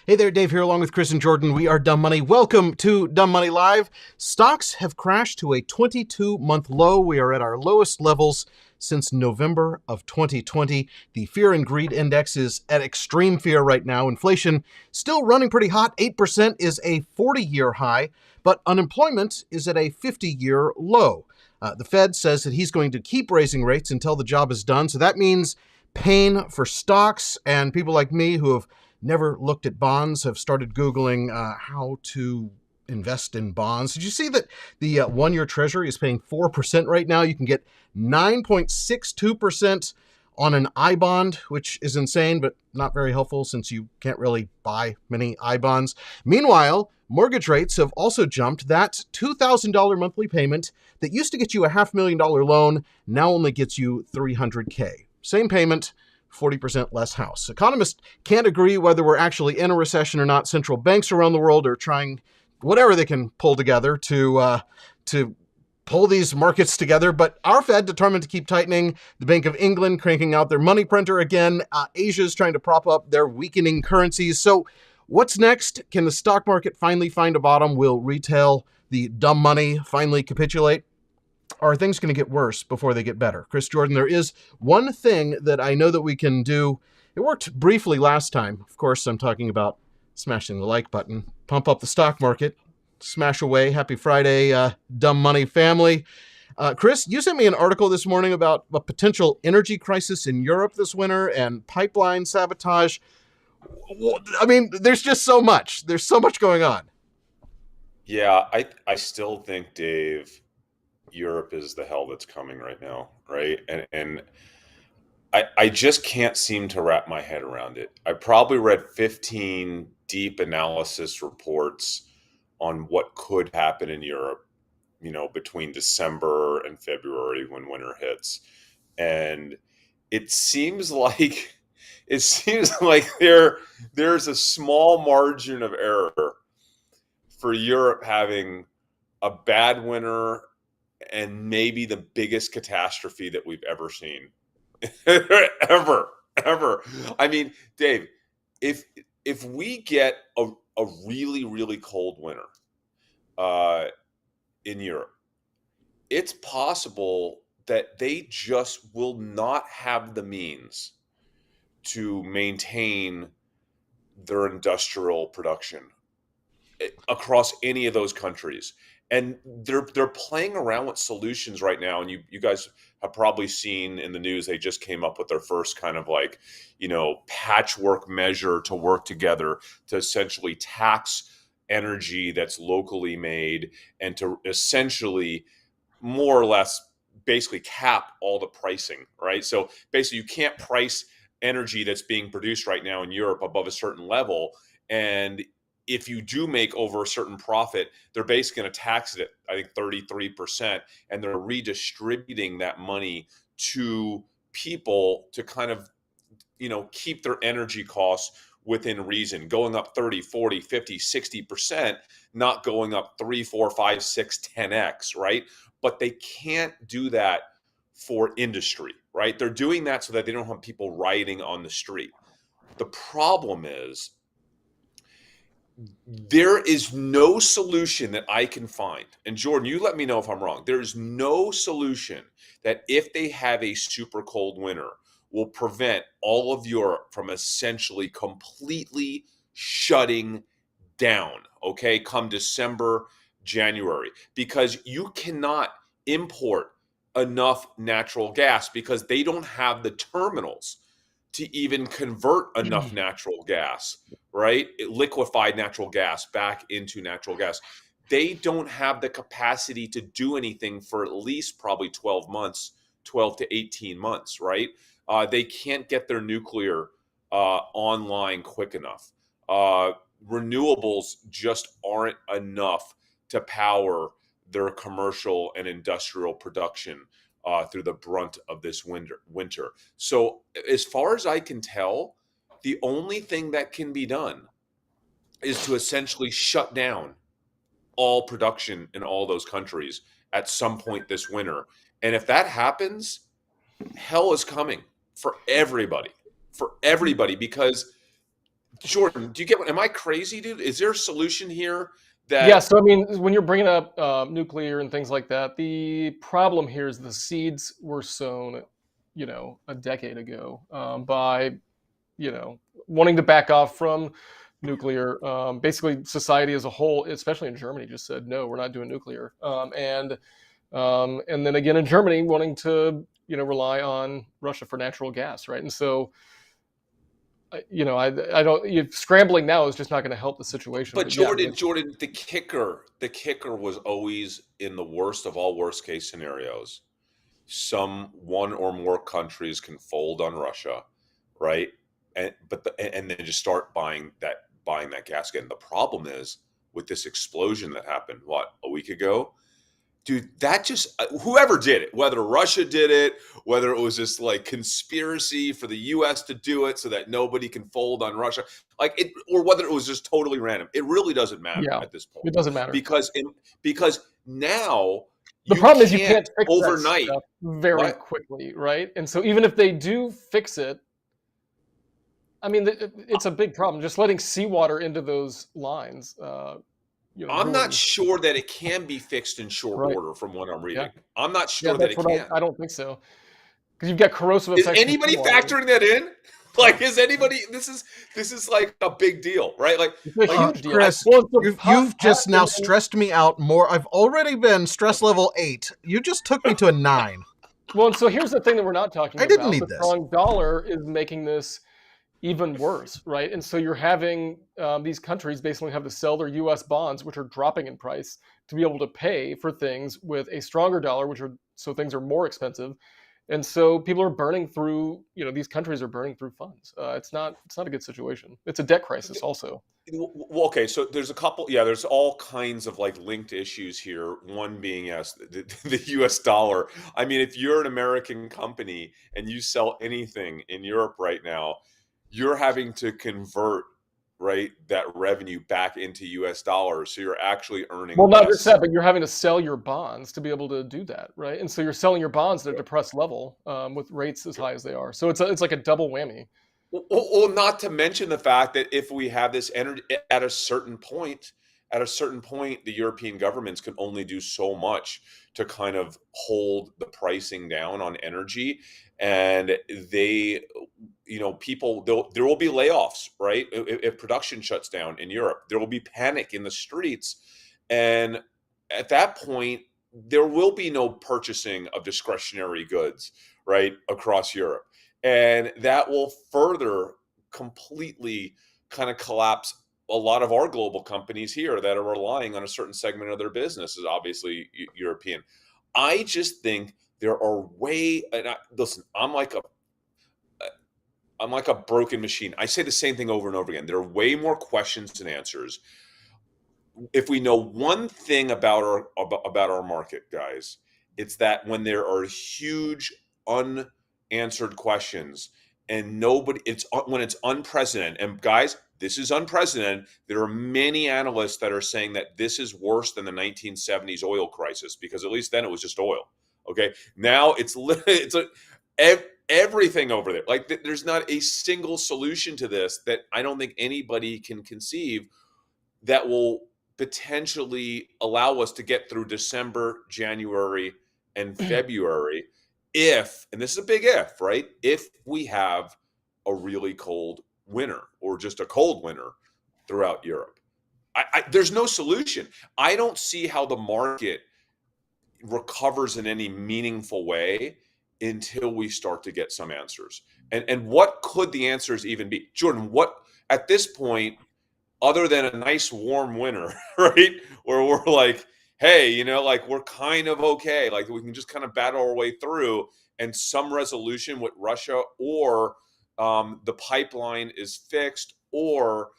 Hey there, Dave here, along with Chris and Jordan. We are Dumb Money. Welcome to Dumb Money Live. Stocks have crashed to a 22-month low. We are at our lowest levels since November of 2020. The Fear and Greed Index is at extreme fear right now. Inflation still running pretty hot. 8% is a 40-year high, but unemployment is at a 50-year low. The Fed says that he's going to keep raising rates until the job is done. So that means pain for stocks, and people like me who have never looked at bonds have started Googling how to invest in bonds. Did you see that the one-year treasury is paying 4% right now? You can get 9.62% on an I bond, which is insane, but not very helpful since you can't really buy many I bonds. Meanwhile, mortgage rates have also jumped. That $2,000 monthly payment that used to get you a $500,000 loan now only gets you $300K. Same payment, 40% less house. Economists can't agree whether we're actually in a recession or not. Central banks around the world are trying whatever they can pull together to pull these markets together. But our Fed determined to keep tightening. The Bank of England cranking out their money printer again. Asia's trying to prop up their weakening currencies. So what's next? Can the stock market finally find a bottom? Will retail, the dumb money, finally capitulate? Are things going to get worse before they get better? Chris, Jordan, there is one thing that I know that we can do. It worked briefly last time. Of course, I'm talking about smashing the like button. Pump up the stock market. Smash away. Happy Friday, dumb money family. Chris, you sent me an article this morning about a potential energy crisis in Europe this winter and pipeline sabotage. I mean, there's just so much. There's so much going on. Yeah, I still think, Dave, Europe is the hell that's coming right now, right? And I just can't seem to wrap my head around it. I probably read 15 deep analysis reports on what could happen in Europe, between December and February when winter hits. And it seems like there's a small margin of error for Europe having a bad winter and maybe the biggest catastrophe that we've ever seen. ever. I mean, Dave, if we get a really, really cold winter in Europe, it's possible that they just will not have the means to maintain their industrial production across any of those countries. And they're playing around with solutions right now. And you guys have probably seen in the news, they just came up with their first kind of patchwork measure to work together to essentially tax energy that's locally made and to essentially more or less basically cap all the pricing, right? So basically you can't price energy that's being produced right now in Europe above a certain level. And if you do make over a certain profit, they're basically going to tax it at, I think, 33%. And they're redistributing that money to people to kind of, keep their energy costs within reason, going up 30, 40, 50, 60%, not going up 3, 4, 5, 6, 10x, right? But they can't do that for industry, right? They're doing that so that they don't have people rioting on the street. The problem is, there is no solution that I can find. And Jordan, you let me know if I'm wrong. There is no solution that if they have a super cold winter will prevent all of Europe from essentially completely shutting down, okay, come December, January, because you cannot import enough natural gas because they don't have the terminals to even convert enough natural gas, right? Liquefied natural gas back into natural gas. They don't have the capacity to do anything for at least probably 12 months, 12 to 18 months, right? They can't get their nuclear online quick enough. Renewables just aren't enough to power their commercial and industrial production through the brunt of this winter. So as far as I can tell, the only thing that can be done is to essentially shut down all production in all those countries at some point this winter. And if that happens, hell is coming for everybody, because Jordan, do you get what? Am I crazy, dude? Is there a solution here Yeah, that so I mean, when you're bringing up nuclear and things like that, the problem here is the seeds were sown, a decade ago, by, wanting to back off from nuclear. Basically, society as a whole, especially in Germany, just said no, we're not doing nuclear. And then again in Germany, wanting to, rely on Russia for natural gas, right? And so, I don't. Scrambling now is just not going to help the situation. but But yeah, Jordan, the kicker was always in the worst of all worst case scenarios. One or more countries can fold on Russia, right? And then just start buying that gas again. The problem is with this explosion that happened, a week ago, dude, that just whoever did it, whether Russia did it, whether it was just like conspiracy for the US to do it so that nobody can fold on Russia, or whether it was just totally random. It really doesn't matter yeah, at this point it doesn't matter. because now The you problem is you can't can't fix that overnight. stuff very What? quickly, right? And so even if they do fix it, I mean, it's a big problem. Just letting seawater into those lines, I'm not ruins. sure that it can be fixed in short Right. order from what I'm Yeah. reading. I'm not Yeah, sure that that's it what can. I don't think so. Because you've got corrosive Is effects from anybody seawater. factoring that in? Like, is anybody? This is like a big deal, right? Like, It's a huge deal. Chris, Well, it's a you've just now and- stressed me out more. I've already been stress level 8. You just took me to a 9. Well, and so here's the thing that we're not talking I about. didn't need The this. strong dollar is making this even worse, right? And so you're having these countries basically have to sell their U.S. bonds, which are dropping in price, to be able to pay for things with a stronger dollar, so things are more expensive. And so people are burning through, these countries are burning through funds. It's not a good situation. It's a debt crisis also. well, okay. So there's a couple. Yeah, there's all kinds of like linked issues here. One being, yes, the U.S. dollar. I mean, if you're an American company and you sell anything in Europe right now, you're having to convert that revenue back into US dollars, so you're actually earning Well, not less. just that, but you're having to sell your bonds to be able to do that, right? And so you're selling your bonds at a depressed level with rates as high as they are. So it's like a double whammy. Well, not to mention the fact that if we have this energy at a certain point, the European governments can only do so much to kind of hold the pricing down on energy, and they, people, there will be layoffs, right? If production shuts down in Europe, there will be panic in the streets, and at that point, there will be no purchasing of discretionary goods, right, across Europe. And that will further completely kind of collapse a lot of our global companies here that are relying on a certain segment of their business, is obviously European. I just think there are listen, I'm like a broken machine. I say the same thing over and over again. There are way more questions than answers. If we know one thing about our market, guys, it's that when there are huge unanswered questions and when it's unprecedented, and guys, this is unprecedented. There are many analysts that are saying that this is worse than the 1970s oil crisis, because at least then it was just oil. Okay, now it's everything over there. Like, there's not a single solution to this that I don't think anybody can conceive that will potentially allow us to get through December, January, and February, and this is a big if, right? If we have a really cold winter, or just a cold winter throughout Europe. There's no solution. I don't see how the market recovers in any meaningful way until we start to get some answers. And what could the answers even be? Jordan, what at this point, other than a nice warm winter, right? Where we're like, hey, like, we're kind of okay. Like, we can just kind of battle our way through, and some resolution with Russia, or the pipeline is fixed, or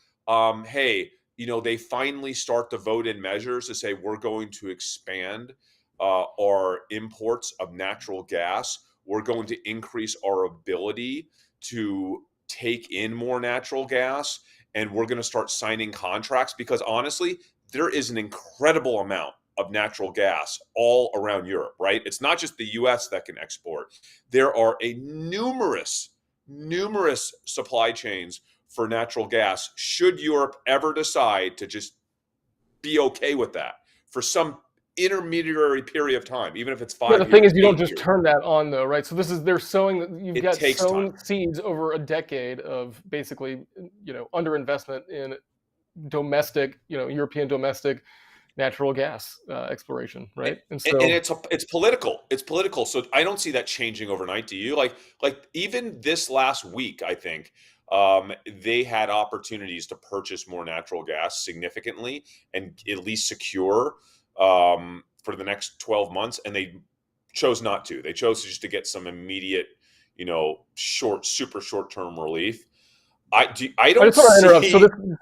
hey, they finally start to vote in measures to say we're going to expand our imports of natural gas. We're going to increase our ability to take in more natural gas, and we're going to start signing contracts, because honestly, there is an incredible amount of natural gas all around Europe, right? It's not just the US that can export. There are numerous supply chains for natural gas should Europe ever decide to just be okay with that for some intermediary period of time, even if it's 5 Yeah, years. the thing is, you don't 8 just years. turn that on, though, right? So they're sowing. You've It got takes sown time. seeds over a decade of basically, underinvestment in domestic, European domestic natural gas exploration, right? And And so, it's political. It's political. So I don't see that changing overnight. Do you? Like even this last week, I think they had opportunities to purchase more natural gas significantly and at least secure for the next 12 months, and they chose not to. They chose just to get some immediate, super short term relief. I I don't just want to interrupt. see.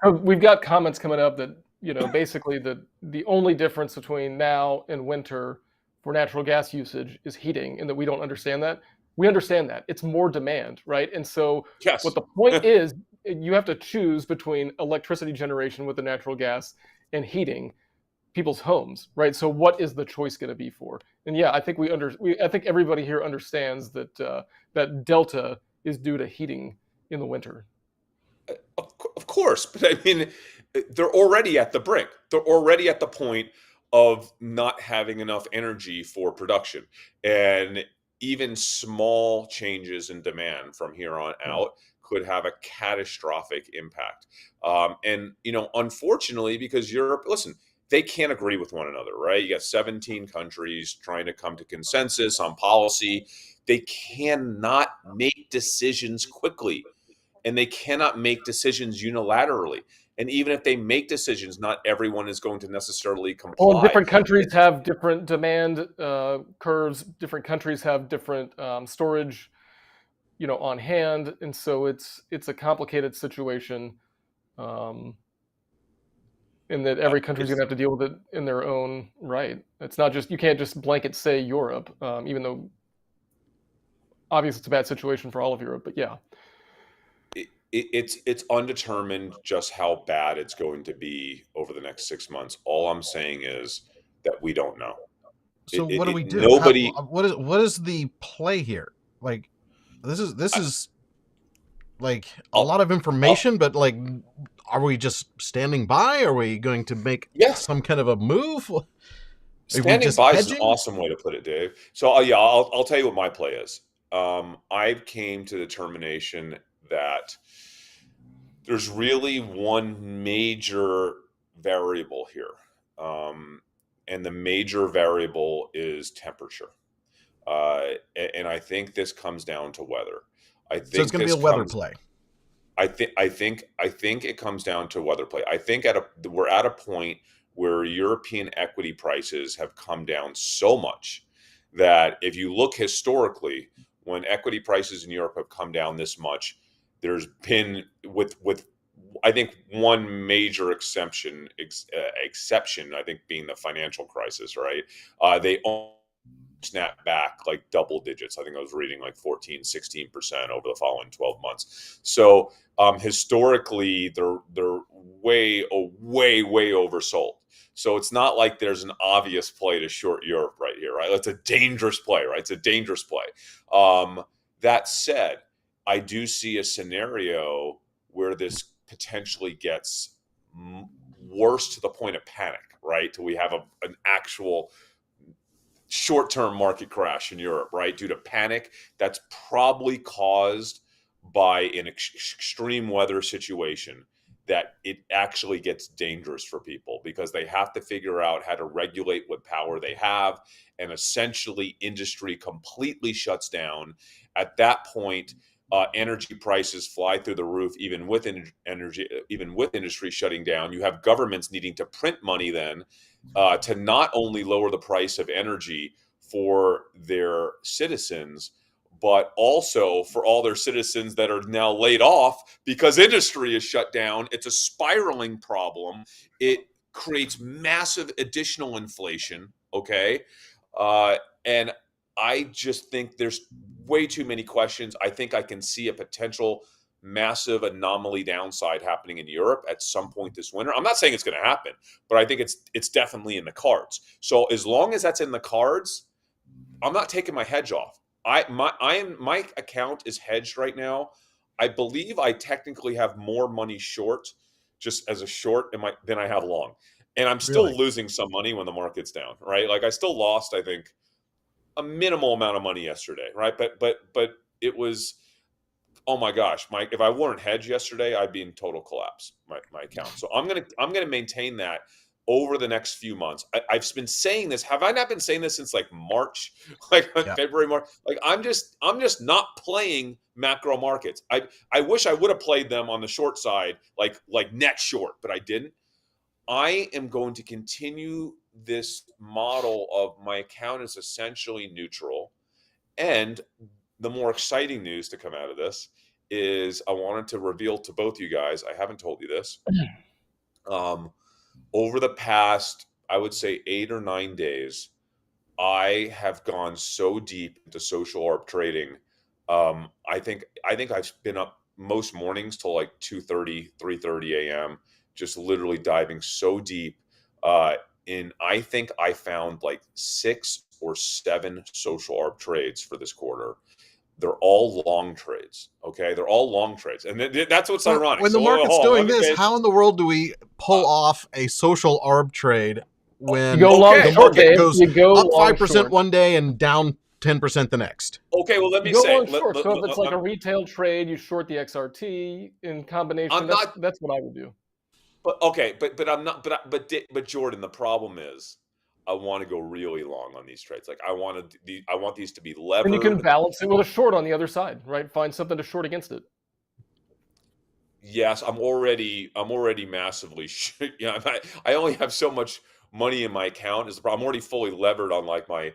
So we've got comments coming up that basically the only difference between now and winter for natural gas usage is heating, and that we don't understand that. We understand that it's more demand, right? And so what Yes. the point is, you have to choose between electricity generation with the natural gas and heating people's homes, right? So what is the choice going to be for? And yeah, I think I think everybody here understands that that delta is due to heating in the winter. Of course, but I mean, they're already at the brink. They're already at the point of not having enough energy for production. And even small changes in demand from here on out could have a catastrophic impact. Unfortunately, because Europe, listen, they can't agree with one another, right? You got 17 countries trying to come to consensus on policy. They cannot make decisions quickly, and they cannot make decisions unilaterally. And even if they make decisions, not everyone is going to necessarily Well, comply. different countries have different demand curves. Different countries have different storage, on hand, and so it's a complicated situation, um, in that every country's going to It's have to deal with it in their own right. It's not just, you can't just blanket say Europe, even though obviously it's a bad situation for all of Europe. But yeah, it's undetermined just how bad it's going to be over the next 6 months. All I'm saying is that we don't know. So what do we do? Nobody. What is the play here? Like this is like a I'll, lot of I'll, information, but like, are we just standing by? Are we going to make yes, some kind of a move? Are we standing just by is an hedging? awesome way to put it, Dave. So yeah, I'll tell you what my play is. I came to the determination that there's really one major variable here, and the major variable is temperature. And I think this comes down to weather. I So it's think going to be this a weather comes. play. I think it comes down to weather play. I think we're at a point where European equity prices have come down so much that if you look historically, when equity prices in Europe have come down this much, there's been with I think one major exception, I think, being the financial crisis, right? They snap back like double digits. I think I was reading like 14, 16% over the following 12 months. So historically, they're way, way oversold. So it's not like there's an obvious play to short Europe right here, right? It's a dangerous play, right? It's a dangerous play. That said, I do see a scenario where this potentially gets worse to the point of panic, right? Till we have an actual short-term market crash in Europe, right? Due to panic that's probably caused by an extreme weather situation, that it actually gets dangerous for people because they have to figure out how to regulate what power they have, and essentially industry completely shuts down. At that point, energy prices fly through the roof, even with industry shutting down. You have governments needing to print money then, to not only lower the price of energy for their citizens, but also for all their citizens that are now laid off because industry is shut down. It's a spiraling problem. It creates massive additional inflation. Okay. And I just think there's way too many questions. I think I can see a potential massive anomaly downside happening in Europe at some point this winter. I'm not saying it's going to happen, but I think it's definitely in the cards. So as long as that's in the cards, I'm not taking my hedge off. My account is hedged right now I believe I technically have more money short, just as a short, than I have long, and I'm still Really? losing some money when the market's down, right? Like I still lost, I think, a minimal amount of money yesterday, right? But it was, oh my gosh, Mike, if I weren't hedged yesterday, I'd be in total collapse, my account. So I'm gonna maintain that over the next few months. I've been saying this. Have I not been saying this since like March, like Yeah. February, March? Like I'm just not playing macro markets. I wish I would have played them on the short side, like net short, but I didn't. I am going to continue this model of my account is essentially neutral. And the more exciting news to come out of this is I wanted to reveal to both you guys, I haven't told you this. Um, Over the past, I would say 8 or 9 days, I have gone so deep into social arb trading. I think I've been up most mornings till like 2:30, 3:30 a.m., just literally diving so deep. In I think I found like 6 or 7 social arb trades for this quarter. They're all long trades. Okay, they're all long trades, and that's what's Well, ironic. when the So market's hold on, doing let me this, finish. how in the world do we pull off a social arb trade You when go long the Okay, short, market Dave. goes You go up long 5% short. one day and down 10% the next? okay. Well, let You me go say. long short. So if it's like a retail trade, you short the XRT in combination. I'm That's not. that's what I would do. But okay, but I'm not. But Jordan, the problem is, I want to go really long on these trades. Like I want these to be Then you can levered. balance it with a short on the other side, right? Find something to short against it. Yes, I'm already massively. I only have so much money in my account. Is the problem? I'm already fully levered on like my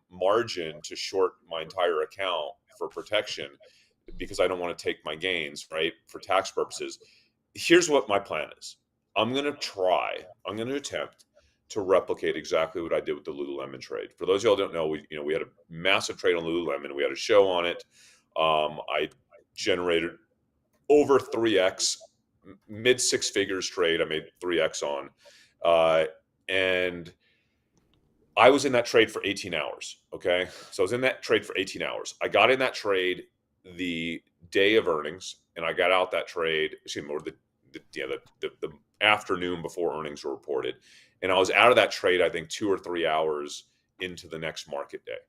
margin to short my entire account for protection because I don't want to take my gains, right, for tax purposes. Here's what my plan is. I'm going to attempt to replicate exactly what I did with the Lululemon trade. For those of y'all who don't know, we had a massive trade on Lululemon. We had a show on it. I generated over 3x, mid six figures trade. I made 3x on, and I was in that trade for 18 hours. Okay, so I was in that trade for 18 hours. I got in that trade the day of earnings, and I got out that trade. Excuse me, or the afternoon before earnings were reported, and I was out of that trade. I think 2 or 3 hours into the next market day.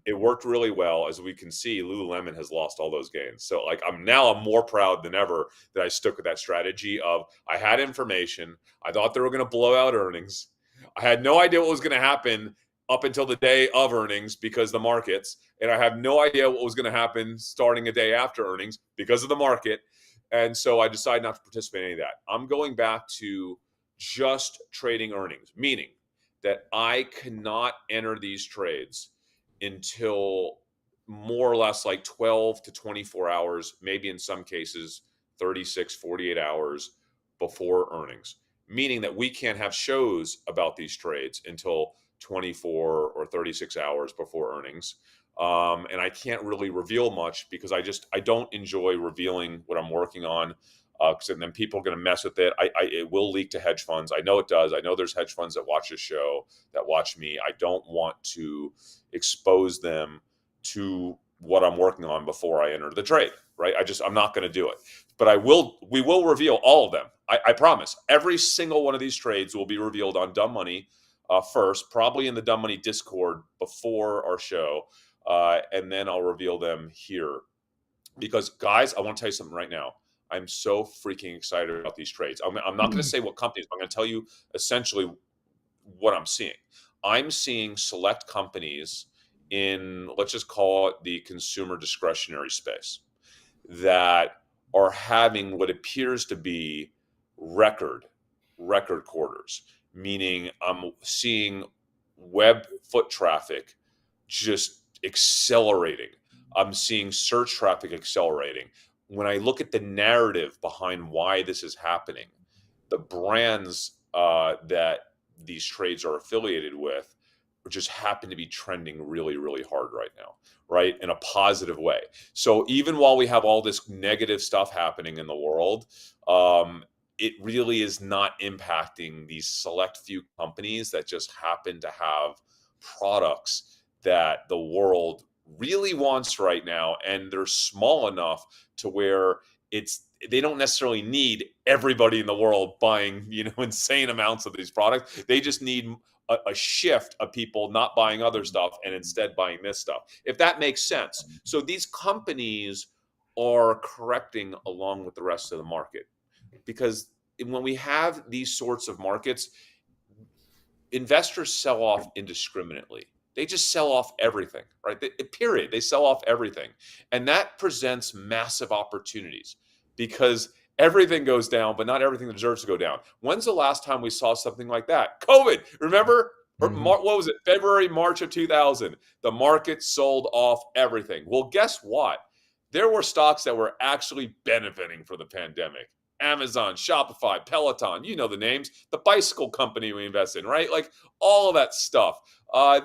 It worked really well. As we can see, Lululemon has lost all those gains. So like I'm more proud than ever that I stuck with that strategy of I had information. I thought they were going to blow out earnings. I had no idea what was going to happen up until the day of earnings because the markets, and I have no idea what was going to happen starting a day after earnings because of the market. And so I decided not to participate in any of that. I'm going back to just trading earnings, meaning that I cannot enter these trades until more or less like 12 to 24 hours, maybe in some cases 36, 48 hours before earnings, meaning that we can't have shows about these trades until 24 or 36 hours before earnings. And I can't really reveal much because I don't enjoy revealing what I'm working on because then people are going to mess with it. It will leak to hedge funds. I know it does. I know there's hedge funds that watch this show, that watch me. I don't want to expose them to what I'm working on before I enter the trade, right? I'm not going to do it. But we will reveal all of them. I promise. Every single one of these trades will be revealed on Dumb Money first, probably in the Dumb Money Discord before our show. And then I'll reveal them here. Because, guys, I want to tell you something right now. I'm so freaking excited about these trades. I'm not going to say what companies, but I'm going to tell you essentially what I'm seeing. I'm seeing select companies in, let's just call it the consumer discretionary space, that are having what appears to be record quarters, meaning I'm seeing web foot traffic just accelerating. I'm seeing search traffic accelerating. When I look at the narrative behind why this is happening, the brands that these trades are affiliated with just happen to be trending really, really hard right now, right? In a positive way. So even while we have all this negative stuff happening in the world, it really is not impacting these select few companies that just happen to have products that the world really wants right now, and they're small enough to where they don't necessarily need everybody in the world buying, insane amounts of these products. They just need a shift of people not buying other stuff and instead buying this stuff, if that makes sense. So these companies are correcting along with the rest of the market, because when we have these sorts of markets, investors sell off indiscriminately. They just sell off everything, right? Period. They sell off everything. And that presents massive opportunities, because everything goes down, but not everything deserves to go down. When's the last time we saw something like that? COVID. Remember? What was it? February, March of 2000. The market sold off everything. Well, guess what? There were stocks that were actually benefiting from the pandemic. Amazon, Shopify, Peloton, you know the names, the bicycle company we invest in, right? Like all of that stuff.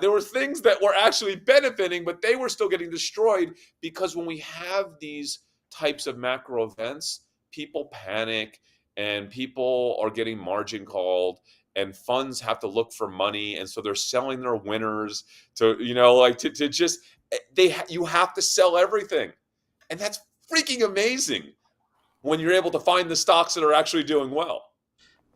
There were things that were actually benefiting, but they were still getting destroyed, because when we have these types of macro events, people panic and people are getting margin called, and funds have to look for money. And so they're selling their winners to, to just, you have to sell everything. And that's freaking amazing when you're able to find the stocks that are actually doing well.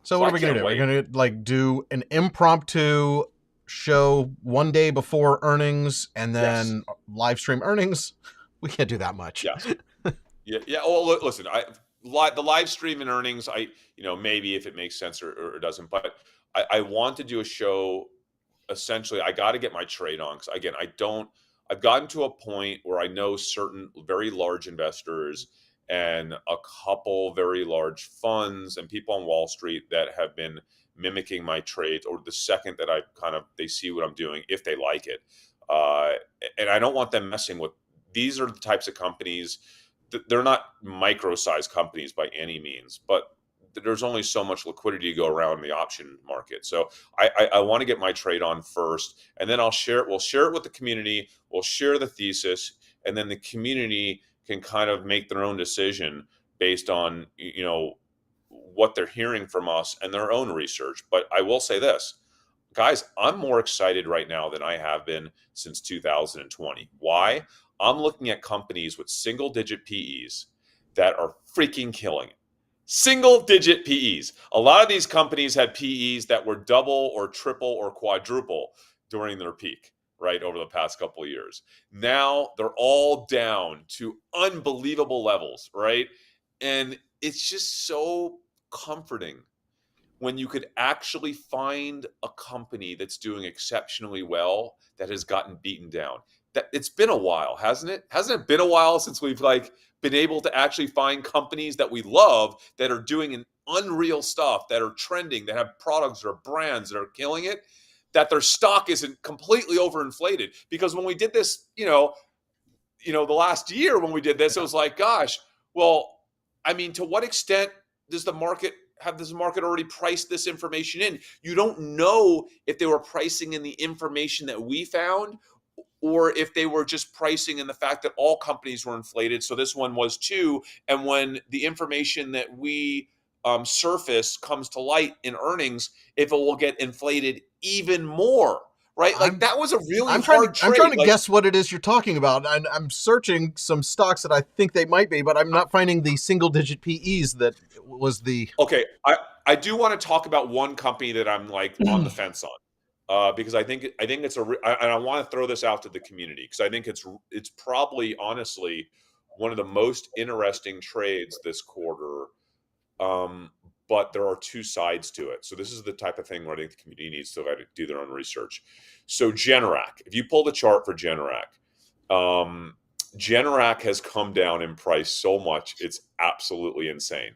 So what are we going to do? We're going to do an impromptu show one day before earnings and then live stream earnings. We can't do that much. Yes. Yeah. Well, listen, the live stream and earnings, maybe if it makes sense or doesn't, but I want to do a show. Essentially, I got to get my trade on, because again, I've gotten to a point where I know certain very large investors and a couple very large funds and people on Wall Street that have been mimicking my trades, or the second that they see what I'm doing, if they like it. And I don't want them messing with, these are the types of companies, they're not micro-sized companies by any means, but there's only so much liquidity to go around in the option market. So I want to get my trade on first, and then we'll share it with the community. We'll share the thesis, and then the community can kind of make their own decision based on, what they're hearing from us and their own research. But I will say this, guys, I'm more excited right now than I have been since 2020. Why? I'm looking at companies with single-digit PEs that are freaking killing it. Single-digit PEs. A lot of these companies had PEs that were double or triple or quadruple during their peak, right, over the past couple of years. Now they're all down to unbelievable levels, right? And it's just so comforting when you could actually find a company that's doing exceptionally well that has gotten beaten down. That it's been a while, hasn't it? Hasn't it been a while since we've been able to actually find companies that we love that are doing an unreal stuff, that are trending, that have products or brands that are killing it, that their stock isn't completely overinflated? Because when we did this, the last year when we did this, it was like, gosh, well, I mean, to what extent does the market already priced this information in? You don't know if they were pricing in the information that we found, or if they were just pricing in the fact that all companies were inflated. So this one was too. And when the information that we surface comes to light in earnings, if it will get inflated even more, right? That was a really hard trade. I'm trying to guess what it is you're talking about. I'm searching some stocks that I think they might be, but I'm not finding the single-digit PEs that was the... Okay, I do want to talk about one company that I'm on the fence on. Because I think it's and I want to throw this out to the community, because I think it's probably honestly one of the most interesting trades this quarter. But there are two sides to it. So this is the type of thing where I think the community needs to do their own research. So Generac, if you pull the chart for Generac, Generac has come down in price so much, it's absolutely insane.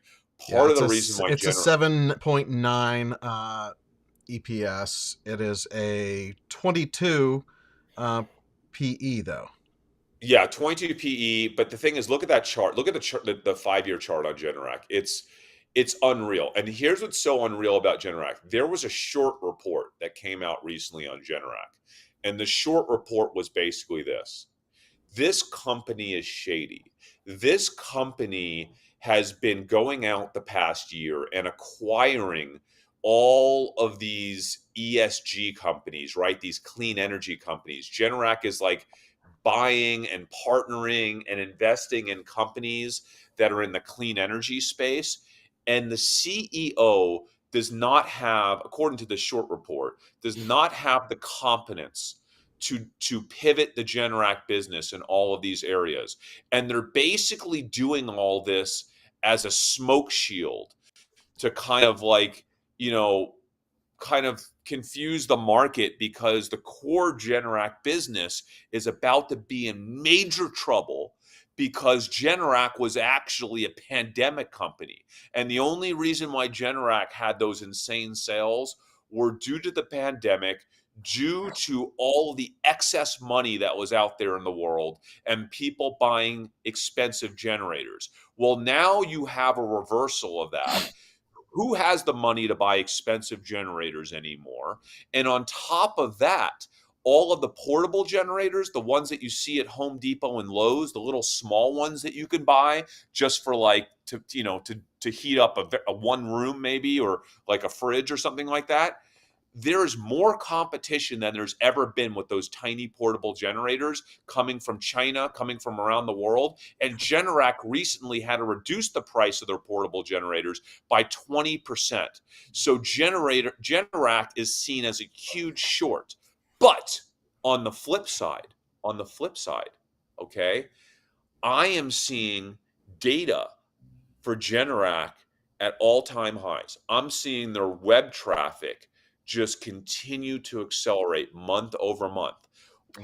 Part of the reason why it's a 7.9 EPS. It is a 22 PE though. Yeah, 22 PE. But the thing is, look at that chart. Look at the 5-year chart on Generac. It's unreal. And here's what's so unreal about Generac. There was a short report that came out recently on Generac, and the short report was basically this: this company is shady. This company has been going out the past year and acquiring all of these ESG companies, right? These clean energy companies. Generac is buying and partnering and investing in companies that are in the clean energy space. And the CEO does not have, according to the short report, does not have the competence to pivot the Generac business in all of these areas. And they're basically doing all this as a smoke shield to kind of like, you know, kind of confuse the market, because the core Generac business is about to be in major trouble, because Generac was actually a pandemic company. And the only reason why Generac had those insane sales were due to the pandemic, due to all the excess money that was out there in the world and people buying expensive generators. Well, now you have a reversal of that. Who has the money to buy expensive generators anymore? And on top of that, all of the portable generators, the ones that you see at Home Depot and Lowe's, the little small ones that you can buy just for like to heat up a one room maybe, or like a fridge or something like that. There's more competition than there's ever been with those tiny portable generators coming from China, coming from around the world. And Generac recently had to reduce the price of their portable generators by 20%. So Generac is seen as a huge short. But on the flip side, okay, I am seeing data for Generac at all-time highs. I'm seeing their web traffic just continue to accelerate month over month.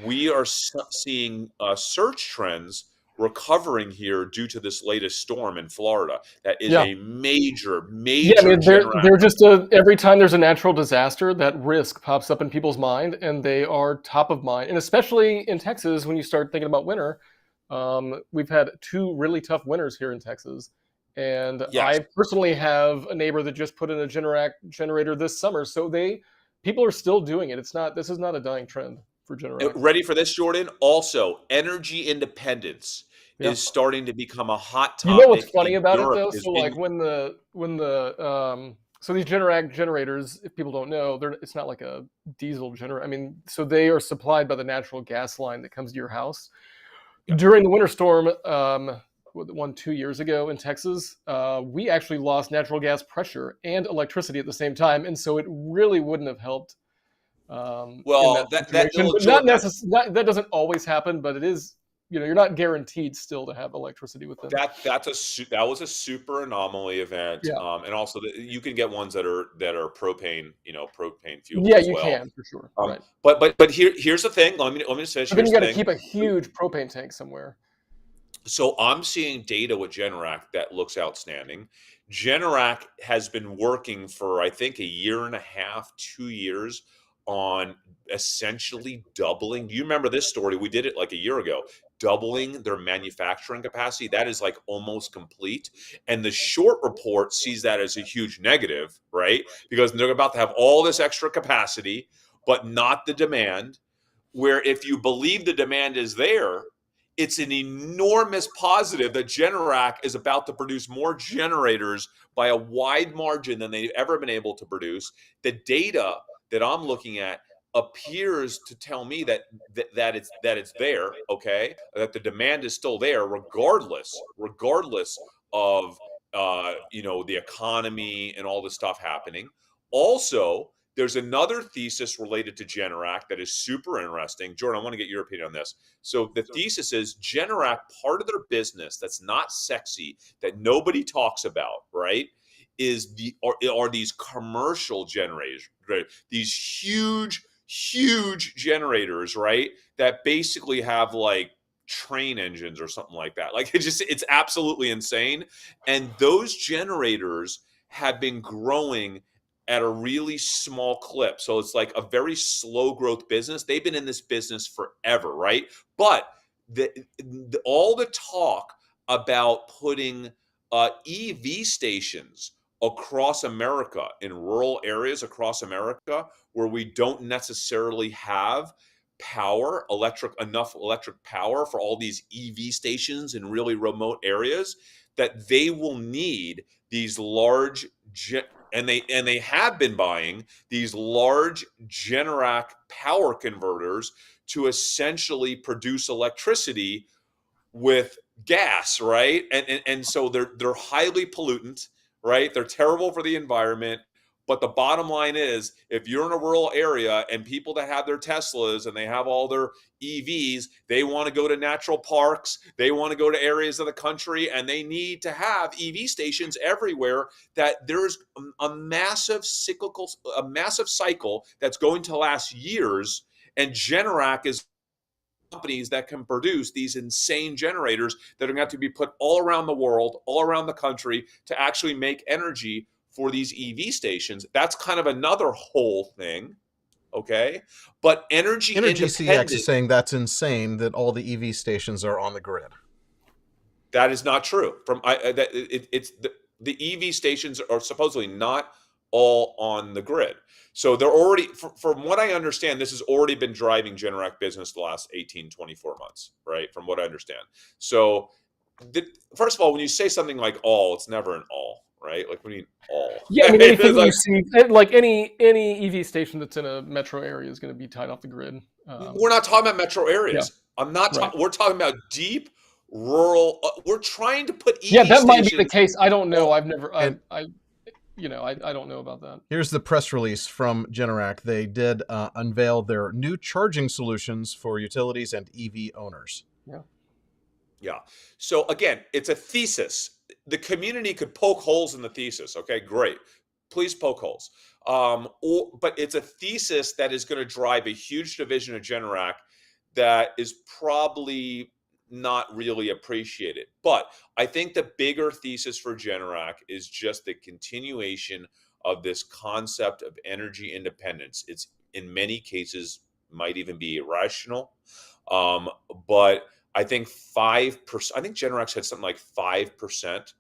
We are seeing search trends recovering here due to this latest storm in Florida. That is Yeah. a major Yeah, I mean, Generac. they're just every time there's a natural disaster, that risk pops up in people's mind, and they are top of mind. And especially in Texas, when you start thinking about winter, we've had 2 really tough winters here in Texas. And Yes. I personally have a neighbor that just put in a Generac generator this summer. So people are still doing it. This is not a dying trend for Generac. Ready for this, Jordan? Also, energy independence Yeah. is starting to become a hot You know what's topic funny in about it Europe. though? So like when the so these Generac generators, if people don't know, it's not like a diesel generator. I mean, so they are supplied by the natural gas line that comes to your house. Yeah. During the winter storm, 2 years ago in Texas, we actually lost natural gas pressure and electricity at the same time, and so it really wouldn't have helped in Well, that situation. But Jordan, that doesn't always happen, but it is. You're not guaranteed still to have electricity with them. that was a super anomaly event, Yeah. and also you can get ones that are propane, propane fueled Yeah, as you well. can for sure. Right. But here's the thing. Let me just finish. But then Here's you the got to thing. keep a huge propane tank somewhere. So I'm seeing data with Generac that looks outstanding. Generac has been working for, I think, a year and a half, 2 years on essentially doubling. Do you remember this story? We did it like a year ago, doubling their manufacturing capacity. That is like almost complete. And the short report sees that as a huge negative, right? Because they're about to have all this extra capacity, but not the demand. Where if you believe the demand is there, it's an enormous positive that Generac is about to produce more generators by a wide margin than they've ever been able to produce. The data that I'm looking at appears to tell me that it's there, okay? That the demand is still there, regardless of the economy and all this stuff happening. Also, there's another thesis related to Generac that is super interesting. Jordan, I want to get your opinion on this. So the thesis is Generac, part of their business that's not sexy, that nobody talks about, right? Are these commercial generators, right? These huge generators, right? That basically have like train engines or something like that. Like it's absolutely insane. And those generators have been growing at a really small clip. So it's like a very slow growth business. They've been in this business forever, right? But all the talk about putting EV stations across America, in rural areas across America where we don't necessarily have enough electric power for all these EV stations in really remote areas, that they will need these large and they have been buying these large Generac power converters to essentially produce electricity with gas, right? And so they're highly pollutant, right? They're terrible for the environment. But the bottom line is, if you're in a rural area and people that have their Teslas and they have all their EVs, they want to go to natural parks, they want to go to areas of the country, and they need to have EV stations everywhere. That there's a massive cycle that's going to last years, and Generac is companies that can produce these insane generators that are going to have to be put all around the world, all around the country, to actually make energy for these EV stations. That's kind of another whole thing, okay? But energy CX is saying that's insane that all the EV stations are on the grid. That is not true. The EV stations are supposedly not all on the grid. So they're already, from what I understand, this has already been driving Generac business the last 18, 24 months, right? From what I understand. So first of all, when you say something like all, it's never an all, right? Like, what do you mean all? Yeah, I mean, anything you see, like any EV station that's in a metro area is going to be tied off the grid. We're not talking about metro areas. Yeah. I'm not. We're talking about deep rural. We're trying to put EV that stations. might be the case. I don't know. I've never. I don't know about that. Here's the press release from Generac. They did unveil their new charging solutions for utilities and EV owners. Yeah. So again, it's a thesis. The community could poke holes in the thesis. Okay, great. Please poke holes. But it's a thesis that is going to drive a huge division of Generac that is probably not really appreciated. But I think the bigger thesis for Generac is just the continuation of this concept of energy independence. It's in many cases might even be irrational. But I think 5%, I think Generac had something like 5%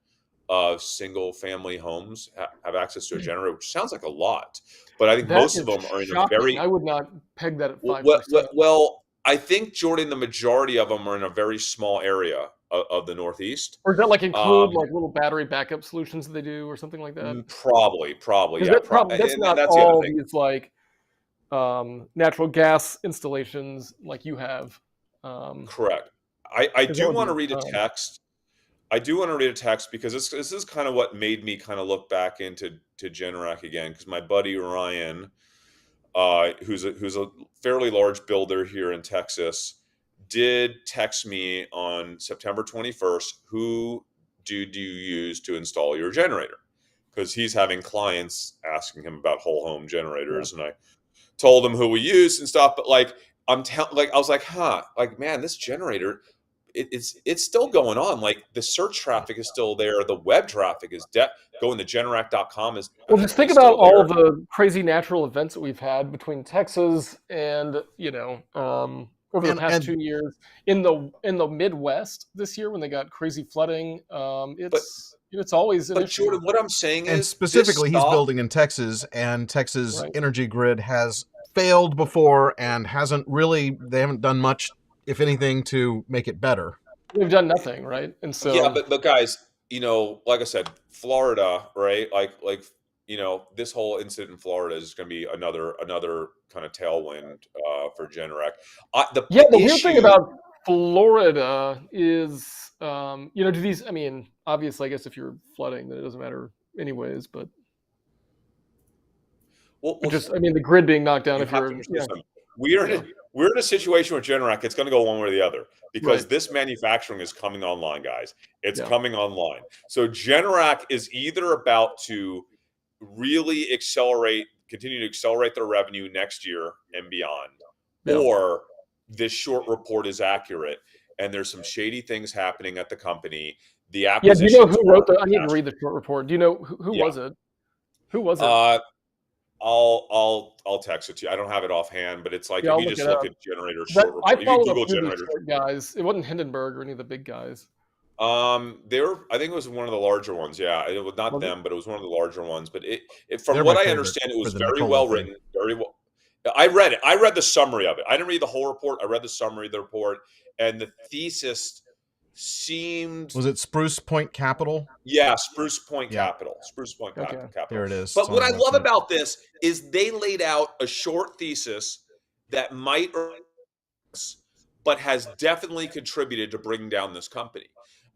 of single family homes have access to a generator, which sounds like a lot. But I think most of them are in a very... I would not peg that at 5%. Well, I think, Jordan, the majority of them are in a very small area of the Northeast. Or does that like include like little battery backup solutions that they do or something like that? Probably. Yeah, that's not all these like natural gas installations like you have. Correct. I do want to read a text. I do want to read a text because this is kind of what made me kind of look back into Generac again, because my buddy Ryan, who's a fairly large builder here in Texas, did text me on September 21st, who do you use to install your generator? Because he's having clients asking him about whole home generators, and I told him who we use and stuff. But like I was like, man, this generator, it's still going on. Like the search traffic is still there. The web traffic is going to generac.com is. Well, just think about all of the crazy natural events that we've had between Texas and over the past 2 years in the Midwest this year when they got crazy flooding. It's always an issue. Jordan, what I'm saying is, specifically, he's building in Texas, and Texas energy grid has failed before and they haven't done much, if anything, to make it better. They've done nothing, right? And so but guys, like I said, Florida, right? Like this whole incident in Florida is going to be another kind of tailwind for Generac. The weird thing about Florida is, do these? I mean, obviously, I guess if you're flooding, then it doesn't matter anyways. But the grid being knocked down. We're in a situation with Generac. It's going to go one way or the other because this manufacturing is coming online, guys. It's coming online. So Generac is either about to really continue to accelerate their revenue next year and beyond, or this short report is accurate and there's some shady things happening at the company. The acquisition. Do you know who wrote I need to read the short report. Do you know who was it? Who was it? I'll text it to you. I don't have it offhand, but it's like if you just look at generator short report. I followed up with the short guys. It wasn't Hindenburg or any of the big guys. I think it was one of the larger ones. Yeah, it was not them, but it was one of the larger ones. But from what I understand, it was very well written. Very well. I read it. I read the summary of it. I didn't read the whole report. I read the summary of the report, and the thesis seemed. Was it Spruce Point Capital? Yeah, Spruce Point Capital. Spruce Point Capital. There it is. But what I love about this is they laid out a short thesis that might but has definitely contributed to bringing down this company.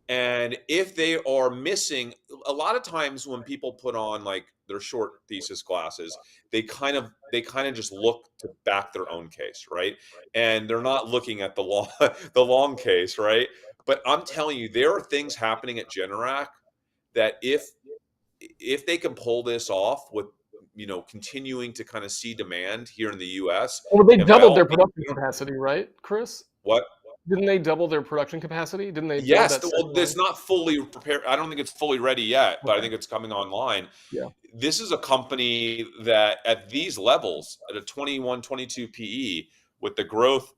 And if they are missing, a lot of times when people put on like their short thesis glasses, they kind of just look to back their own case, right? And they're not looking at the long the long case, right? But I'm telling you, there are things happening at Generac that if they can pull this off with continuing to kind of see demand here in the US, Well, they and by doubled all their means, production capacity, right, Chris? what? Didn't they double their production capacity? Didn't they build Yes, that second well, line? it's not fully prepared. I don't think it's fully ready yet, but I Okay. think it's coming online. Yeah. This is a company that at these levels, at a 21, 22 PE, with the growth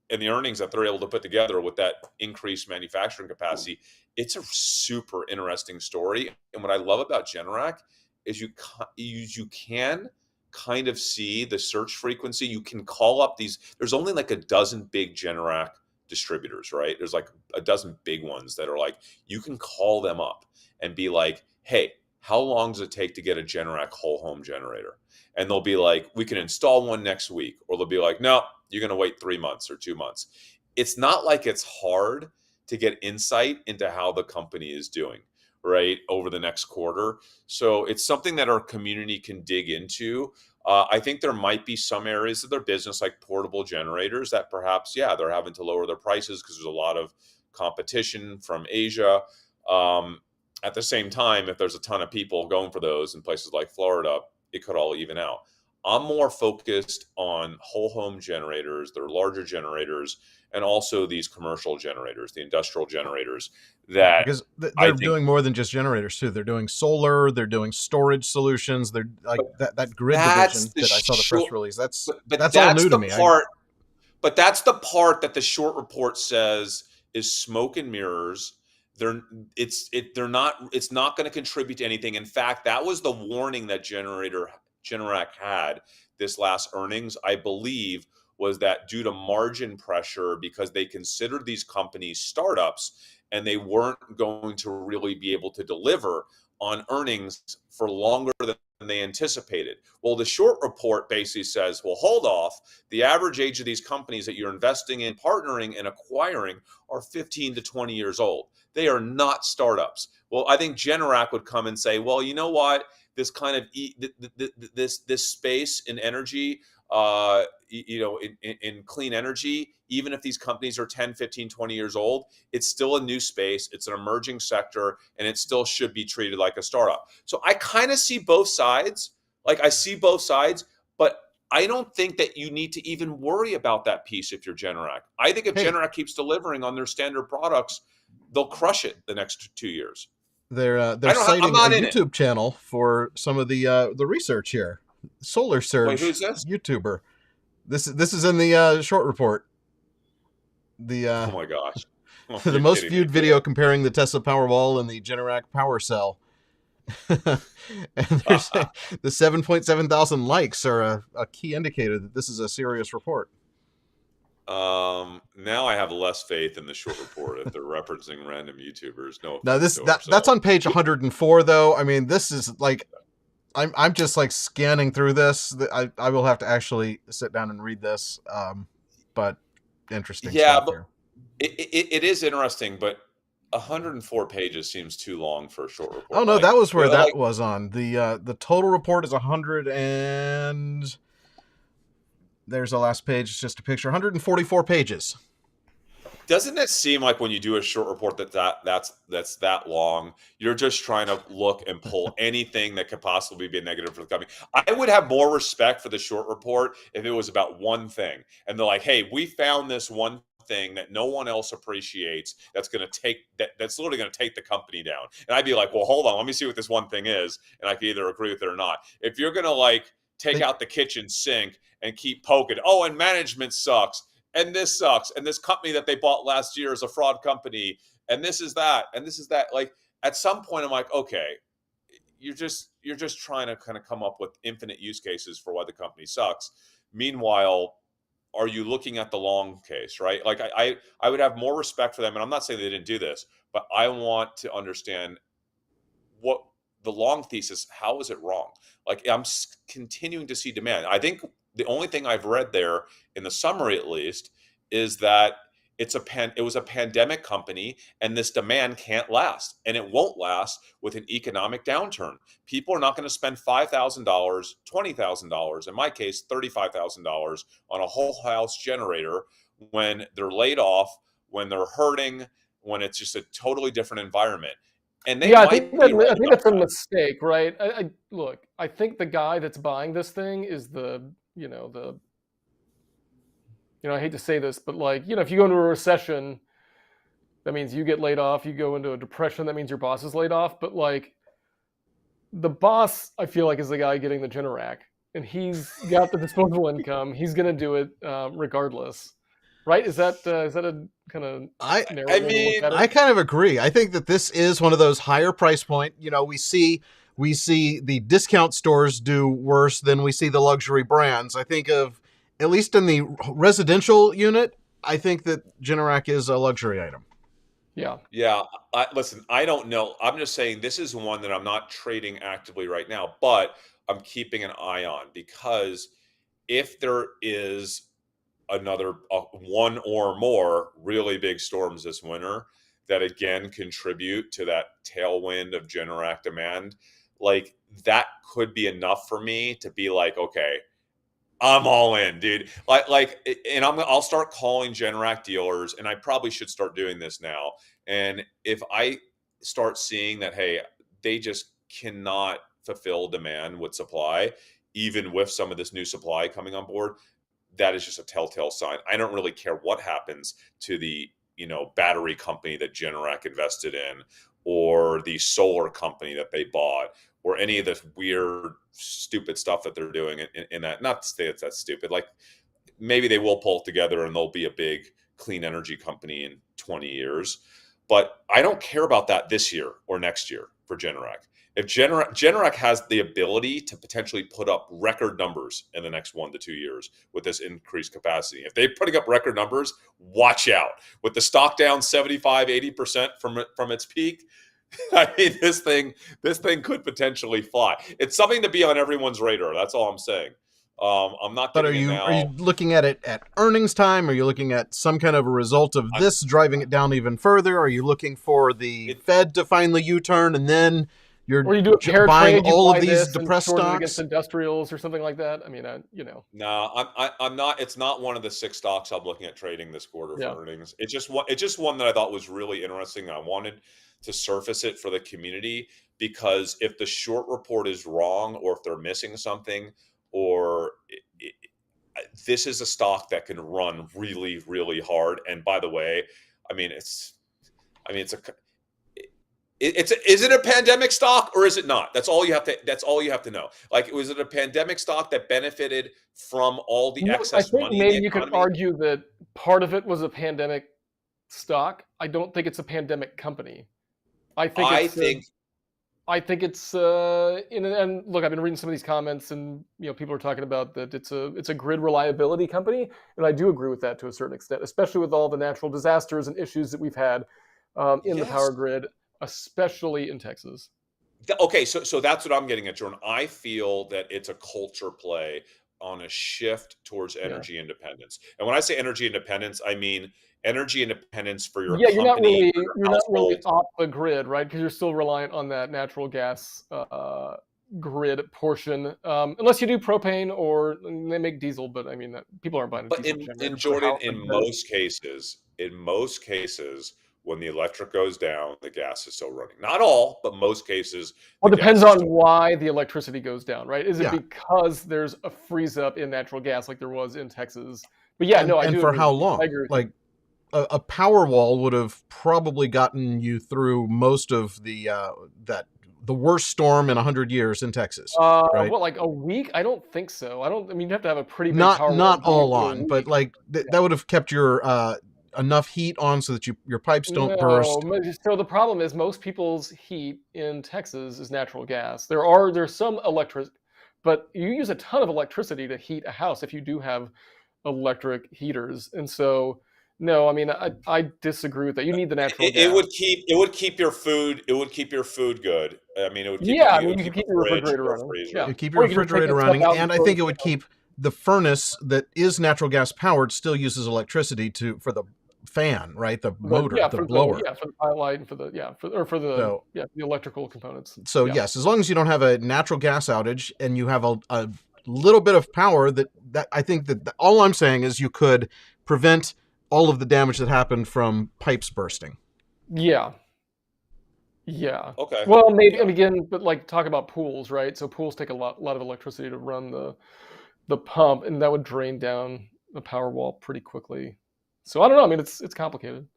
and the earnings that they're able to put together with that increased manufacturing capacity, it's a super interesting story. And what I love about Generac is you can kind of see the search frequency. You can call up these. There's only like a dozen big Generac distributors, right? There's like a dozen big ones that are like you can call them up and be like, "Hey, how long does it take to get a Generac whole home generator?" And they'll be like, "We can install one next week," or they'll be like, "No, you're going to wait 3 months or 2 months." It's not like it's hard to get insight into how the company is doing, right, over the next quarter. So it's something that our community can dig into. I think there might be some areas of their business, like portable generators, that perhaps, yeah, they're having to lower their prices because there's a lot of competition from Asia. Um, at the same time, if there's a ton of people going for those in places like Florida, it could all even out. I'm more focused on whole home generators, their larger generators, and also these commercial generators, the industrial generators Yeah, that because I they're think. doing more than just generators too. They're doing solar, they're doing storage solutions. They're like But that grid that's division the that I saw the press short. release. That's But that's all that's new to the me. I part. But that's the part that the short report says is smoke and mirrors. They're they're not. It's not going to contribute to anything. In fact, that was the warning that Generac had this last earnings, I believe, was that due to margin pressure because they considered these companies startups and they weren't going to really be able to deliver on earnings for longer than they anticipated. Well, the short report basically says, well, hold off. The average age of these companies that you're investing in, partnering, and acquiring are 15 to 20 years old. They are not startups. Well, I think Generac would come and say, well, you know what? This kind of this space in energy, in clean energy, even if these companies are 10, 15, 20 years old, it's still a new space. It's an emerging sector, and it still should be treated like a startup. So I kind of see both sides. Like I see both sides, but I don't think that you need to even worry about that piece if you're Generac. I think if hey, Generac keeps delivering on their standard products, they'll crush it the next 2 years. they're I don't. I'm citing a not in it. YouTube channel for some of the research here. Solar Wait, Surge who's this? YouTuber. This is in the short report. The Oh my gosh. Oh, the you're most kidding me. viewed video comparing the Tesla Powerwall and the Generac Power Cell. And they're saying the 7.7 thousand likes are a key indicator that this is a serious report. Now I have less faith in the short report if they're referencing random YouTubers. No Now offense this to that's ourselves. on page 104 though. I mean, this is like I'm just like scanning through this. I will have to actually sit down and read this. But interesting Yeah, stuff but here. it is interesting, but 104 pages seems too long for a short Oh report. no, that was where that Like was on. The total report is 100 and there's the last page. It's just a picture. 144 pages. doesn't it seem like when you do a short report that's that long, you're just trying to look and pull anything that could possibly be a negative for the company? I would have more respect for the short report if it was about one thing, and they're like, "Hey, we found this one thing that no one else appreciates. That's going to that's literally going to take the company down." And I'd be like, "Well, hold on, let me see what this one thing is," and I can either agree with it or not. If you're going to like take They out the kitchen sink and keep poking, oh, and management sucks, and this sucks, and this company that they bought last year is a fraud company, and this is that, and this is that. Like at some point, I'm like, okay, you're just trying to kind of come up with infinite use cases for why the company sucks. Meanwhile, are you looking at the long case, right? Like I would have more respect for them, and I'm not saying they didn't do this, but I want to understand what the long thesis. How is it wrong? Like I'm continuing to see demand. I think the only thing I've read there in the summary, at least, is that it was a pandemic company, and this demand can't last, and it won't last with an economic downturn. People are not going to spend $5,000, $20,000, in my case $35,000 on a whole house generator when they're laid off, when they're hurting, when it's just a totally different environment. And they Yeah, might be right I think about that's a that. mistake, right? Look, I think the guy that's buying this thing is I hate to say this, but like, if you go into a recession, that means you get laid off. You go into a depression, that means your boss is laid off. But like, the boss, I feel like, is the guy getting the Generac, and he's got the disposable income. He's gonna do it regardless, right? Is that a kind of I narrow I way to look mean, at it? I kind of agree. I think that this is one of those higher price point. We see the discount stores do worse than we see the luxury brands. I think of, at least in the residential unit, I think that Generac is a luxury item. Yeah. yeah. Listen, I don't know. I'm just saying this is one that I'm not trading actively right now, but I'm keeping an eye on, because if there is another one or more really big storms this winter that again contribute to that tailwind of Generac demand, like that could be enough for me to be like, okay, I'm all in, dude. And I'll start calling Generac dealers, and I probably should start doing this now. And if I start seeing that, hey, they just cannot fulfill demand with supply, even with some of this new supply coming on board, that is just a telltale sign. I don't really care what happens to the battery company that Generac invested in, or the solar company that they bought, or any of this weird, stupid stuff that they're doing in that. Not to say it's that stupid. Like maybe they will pull it together and they'll be a big clean energy company in 20 years. But I don't care about that this year or next year for Generac. If Generac has the ability to potentially put up record numbers in the next 1 to 2 years with this increased capacity, if they're putting up record numbers, watch out. With the stock down 75, 80% from its peak, I mean, this thing could potentially fly. It's something to be on everyone's radar. That's all I'm saying. I'm not But are getting it you now. looking at it at earnings time? Are you looking at some kind of a result of this driving it down even further? Are you looking for the Fed to finally U-turn, and then you're Or you do a pair buying trade, you all buy of these this and depressed short it against stocks? industrials or something like that. I mean, No, I'm not. It's not one of the 6 stocks I'm looking at trading this quarter yeah. for earnings. It's just one that I thought was really interesting. I wanted to surface it for the community, because if the short report is wrong, or if they're missing something, or this is a stock that can run really, really hard. And by the way, is it a pandemic stock or is it not? That's all you have to know. Like, was it a pandemic stock that benefited from all the Look, I excess think money in the maybe you could economy? argue that part of it was a pandemic stock. I don't think it's a pandemic company. I think I it's think and look, I've been reading some of these comments, and people are talking about that it's a grid reliability company, and I do agree with that to a certain extent, especially with all the natural disasters and issues that we've had in the yes. power grid, especially in Texas. Okay, so that's what I'm getting at, Jordan. I feel that it's a culture play on a shift towards Yeah. energy independence. And when I say energy independence, I mean energy independence for your Yeah, company, for your you're not really household. off the grid, right? Because you're still reliant on that natural gas grid portion, unless you do propane, or they make diesel. But I mean, people aren't buying a But diesel in generator for Jordan, house. in most cases, when the electric goes down, the gas is still running. Not all, but most cases, Well, the it depends gas is on still why the electricity goes down, right? Is it Yeah. because there's a freeze up in natural gas like there was in Texas? But yeah, no, I And do for agree how with you. long? I agree with you. Like, a power wall would have probably gotten you through most of the worst storm in 100 years in Texas, right? What, like a week? I don't think so. I don't. I mean, you have to have a pretty big Not power wall to get you all through a on, but week. like that would have kept your enough heat on so that your pipes don't No, burst. so the problem is most people's heat in Texas is natural gas. There's some electric, but you use a ton of electricity to heat a house if you do have electric heaters. And so, no, I mean, I disagree with that. You need the natural it gas. would keep your food good. I mean, it would keep Yeah, I it mean, would you can keep a keep your fridge refrigerator or a running. freezer. Yeah, You keep your or you can just take refrigerator that stuff running, out and and I throw it think in it the would keep the furnace that is natural gas powered still uses electricity for the fan, right? The motor, the blower. For the pilot light and for the So the electrical components. So yes, as long as you don't have a natural gas outage and you have a little bit of power, that I think that all I'm saying is you could prevent all of the damage that happened from pipes bursting. Yeah. Yeah. Okay. Well, maybe, and again, but like talk about pools, right? So pools take a lot of electricity to run the pump, and that would drain down the power wall pretty quickly. So I don't know. I mean, it's complicated.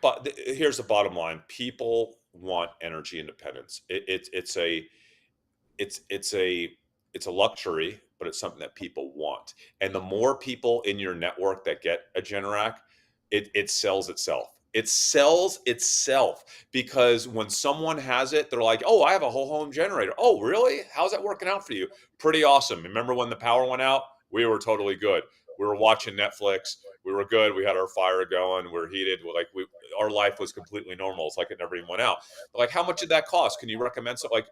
But here's the bottom line: people want energy independence. It's a luxury, but it's something that people want. And the more people in your network that get a Generac, it sells itself. It sells itself, because when someone has it, they're like, "Oh, I have a whole home generator." "Oh, really? How's that working out for you?" "Pretty awesome. Remember when the power went out? We were totally good. We were watching Netflix. We were good. We had our fire going. We were heated. Our life was completely normal. It's like it never even went out." Like, how much did that cost? Can you recommend something?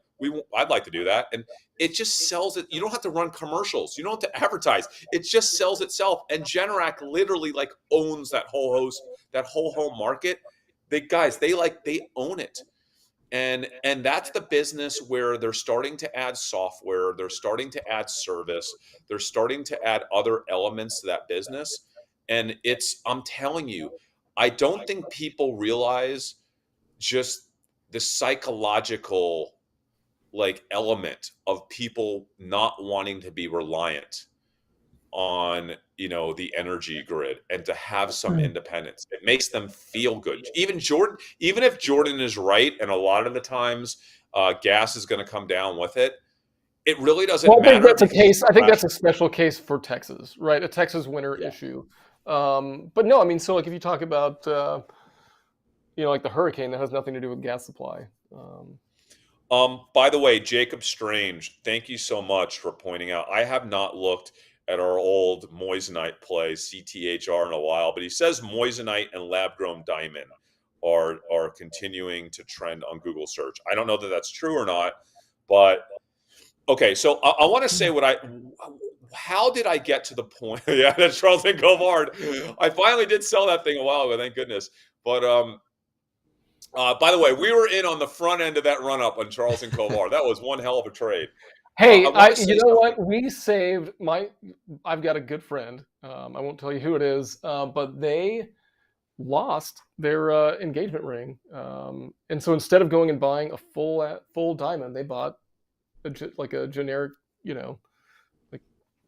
I'd like to do that. And it just sells it. You don't have to run commercials. You don't have to advertise. It just sells itself. And Generac literally like owns that whole home market. They own it. And that's the business where they're starting to add software, they're starting to add service, they're starting to add other elements to that business. And I'm telling you, I don't think people realize just the psychological element of people not wanting to be reliant on the energy grid and to have some independence. It makes them feel good. Even if Jordan is right, and a lot of the times gas is going to come down with it, it really doesn't matter. I think that's a case. I think that's a special case for Texas, right? A Texas winter issue. But no, I mean, so like if you talk about like the hurricane, that has nothing to do with gas supply. By the way, Jacob Strange, thank you so much for pointing out. I have not looked at our old moissanite play, CTHR, in a while, but he says moissanite and lab-grown diamond are continuing to trend on Google search. I don't know that that's true or not, but okay. So I want to say how did I get to the point? Yeah, that's Charleston Covard. I finally did sell that thing a while ago, thank goodness. But by the way, we were in on the front end of that run-up on Charleston Covard. That was one hell of a trade. Hey, you know what? We saved I've got a good friend. I won't tell you who it is, but they lost their engagement ring, and so instead of going and buying a full diamond, they bought a generic, like,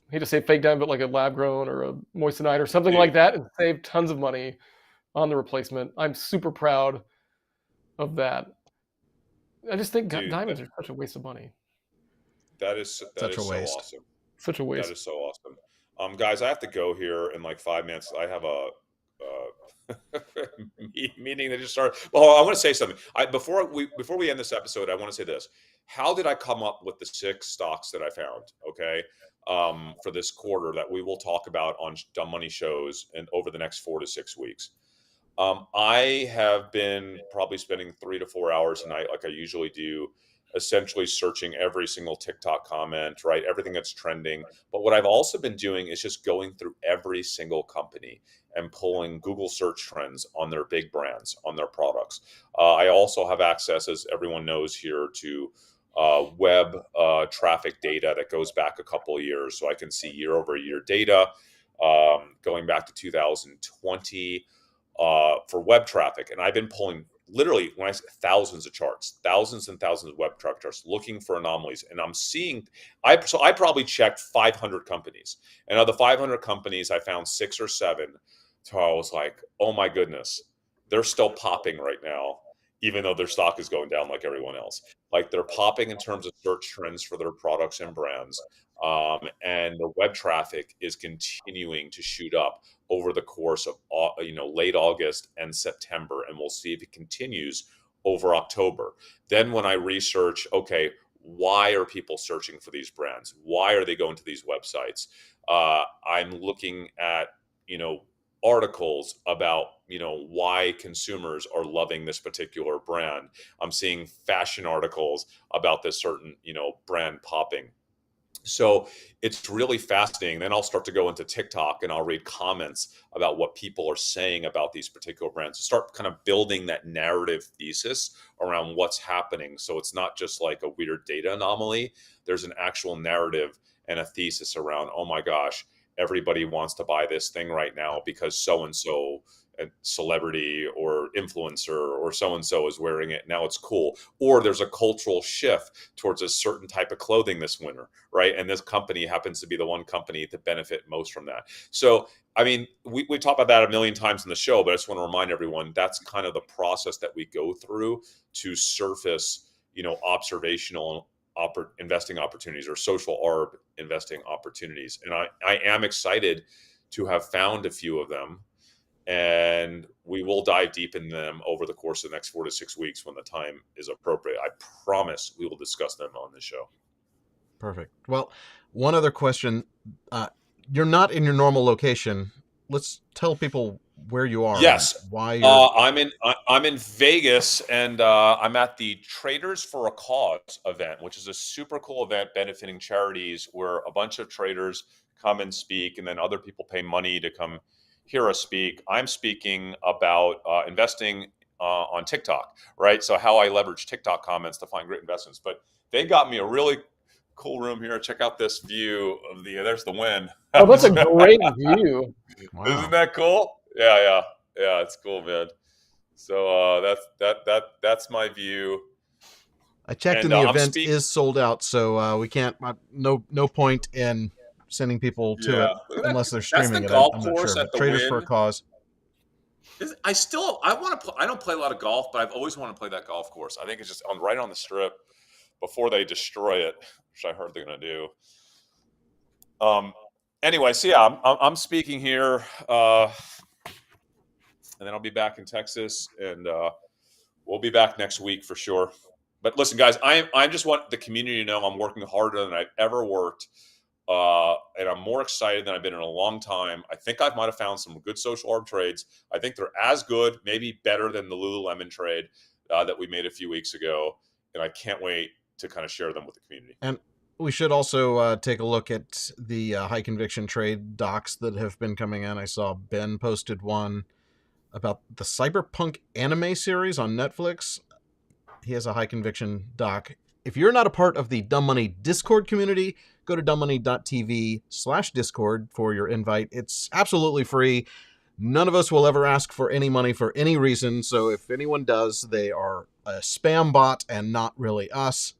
I hate to say fake diamond, but like a lab grown or a moissanite or something like that, and saved tons of money on the replacement. I'm super proud of that. I just think diamonds are such a waste of money. That is so awesome. Such a waste. That is so awesome. Guys, I have to go here in like 5 minutes. I have a meeting that just started. Well, I want to say something. Before we end this episode, I want to say this. How did I come up with the 6 stocks that I found? Okay, for this quarter that we will talk about on Dumb Money shows and over the next 4 to 6 weeks. I have been probably spending 3 to 4 hours a night, like I usually do, essentially searching every single TikTok comment, right? Everything that's trending. But what I've also been doing is just going through every single company and pulling Google search trends on their big brands, on their products. I also have access, as everyone knows here, to web traffic data that goes back a couple of years. So I can see year over year data going back to 2020 for web traffic. And I've been pulling literally, when I say thousands of charts, thousands and thousands of web traffic charts, looking for anomalies. And I'm seeing, I probably checked 500 companies. And of the 500 companies, I found 6 or 7. So I was like, oh my goodness, they're still popping right now, even though their stock is going down like everyone else. Like, they're popping in terms of search trends for their products and brands. And the web traffic is continuing to shoot up over the course of late August and September, and we'll see if it continues over October. Then when I research, okay, why are people searching for these brands? Why are they going to these websites? I'm looking at articles about why consumers are loving this particular brand. I'm seeing fashion articles about this certain brand popping. So it's really fascinating. Then I'll start to go into TikTok and I'll read comments about what people are saying about these particular brands to start kind of building that narrative thesis around what's happening. So it's not just like a weird data anomaly. There's an actual narrative and a thesis around, oh my gosh, everybody wants to buy this thing right now because so and so, a celebrity or influencer or so and so is wearing it. Now it's cool. Or there's a cultural shift towards a certain type of clothing this winter, right? And this company happens to be the one company to benefit most from that. So, I mean, we talk about that a million times in the show, but I just want to remind everyone that's kind of the process that we go through to surface, observational investing opportunities or social arb investing opportunities. And I am excited to have found a few of them. And we will dive deep in them over the course of the next 4 to 6 weeks when the time is appropriate. I promise we will discuss them on the show. Perfect. Well, one other question. You're not in your normal location. Let's tell people where you are. Yes. Why you're... I'm in Vegas, and I'm at the Traders for a Cause event, which is a super cool event benefiting charities where a bunch of traders come and speak, and then other people pay money to come hear us speak. I'm speaking about investing on TikTok, right? So how I leverage TikTok comments to find great investments. But they got me a really cool room here. Check out this view of there's the wind. Oh, that's a great view. Wow. Isn't that cool? Yeah, it's cool, man. So that's my view. I checked, and the event is sold out, so we can't. No point in sending people to it unless they're streaming it. I'm not sure. Traders for a Cause. I want to. I don't play a lot of golf, but I've always wanted to play that golf course. I think it's just right on the strip before they destroy it, which I heard they're going to do. Anyway, so yeah, I'm speaking here, and then I'll be back in Texas, and we'll be back next week for sure. But listen, guys, I just want the community to know I'm working harder than I've ever worked. And I'm more excited than I've been in a long time. I think I might have found some good social arb trades. I think they're as good, maybe better than the Lululemon trade that we made a few weeks ago. And I can't wait to kind of share them with the community. And we should also take a look at the high conviction trade docs that have been coming in. I saw Ben posted one about the Cyberpunk anime series on Netflix. He has a high conviction doc. If you're not a part of the Dumb Money Discord community, go to dumbmoney.tv/Discord for your invite. It's absolutely free. None of us will ever ask for any money for any reason. So if anyone does, they are a spam bot and not really us.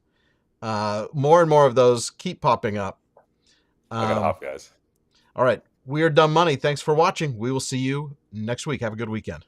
More and more of those keep popping up. I gotta hop, guys. All right. We are Dumb Money. Thanks for watching. We will see you next week. Have a good weekend.